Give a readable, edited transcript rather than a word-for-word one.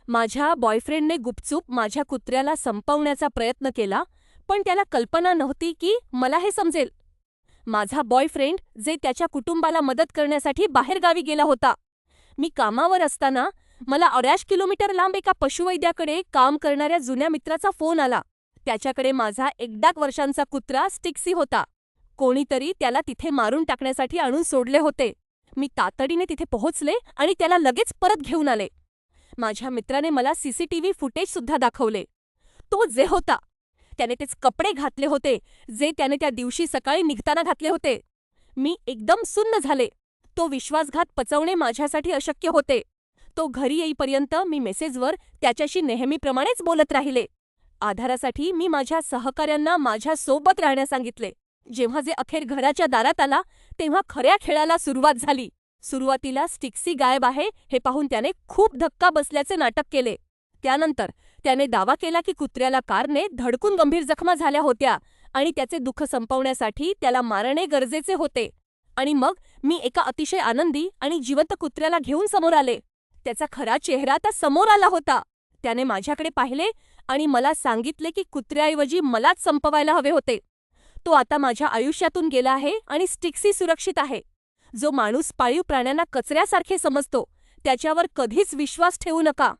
माझ्या बॉयफ्रेंडने गुपचूप माझ्या कुत्र्याला संपवण्याचा प्रयत्न केला, पण त्याला कल्पना नव्हती की मला हे समजेल. माझा बॉयफ्रेंड जे त्याच्या कुटुंबाला मदत करण्यासाठी बाहेरगावी गेला होता. मी कामावर असताना मला 250 किलोमीटर लांब एका पशुवैद्याकडे काम करणाऱ्या जुन्या मित्राचा फोन आला. त्याच्याकडे माझा 1.5 वर्षांचा कुत्रा स्टिक्सी होता. कोणीतरी त्याला तिथे मारून टाकण्यासाठी आणून सोडले होते. मी तातडीने तिथे पोहोचले आणि त्याला लगेच परत घेऊन आले. माझ्या मित्राने मला सीसीटीव्ही फुटेज सुद्धा दाखवले. तो जे होता, त्याने तेच कपडे घातले होते जे त्याने त्या दिवशी सकाळी निघताना घातले होते. मी एकदम सुन्न झाले. तो विश्वासघात पचवणे माझ्यासाठी अशक्य होते. तो घरी येईपर्यंत मी मेसेजवर त्याच्याशी नेहमीप्रमाणेच बोलत राहिले. आधारासाठी मी माझ्या सहकाऱ्यांना माझ्या सोबत राहण्यास सांगितले. जेव्हा जे अखेर घराच्या दारात आला, तेव्हा खऱ्या खेळाला सुरुवात झाली. सुरुवातीला स्टिक्सी गायब आहे हे पाहून त्याने खूप धक्का बसल्याचे नाटक केले. त्यानंतर त्याने दावा केला की कुत्र्याला कारने धडकून गंभीर जखमा झाल्या होत्या आणि त्याचे दुःख संपवण्यासाठी त्याला मारणे गरजेचे होते. आणि मग मी एका अतिशय आनंदी आणि जिवंत कुत्र्याला घेऊन समोर आले. त्याचा खरा चेहरा आता समोर आला होता. त्याने माझ्याकडे पाहिले आणि मला सांगितले की कुत्र्याऐवजी मलाच संपवायला हवे होते. तो आता माझ्या आयुष्यातून गेला आहे आणि स्टिक्सी सुरक्षित आहे. जो माणूस पाळीव प्राण्यांना कचऱ्यासारखे समजतो, त्याच्यावर कधीच विश्वास ठेवू नका.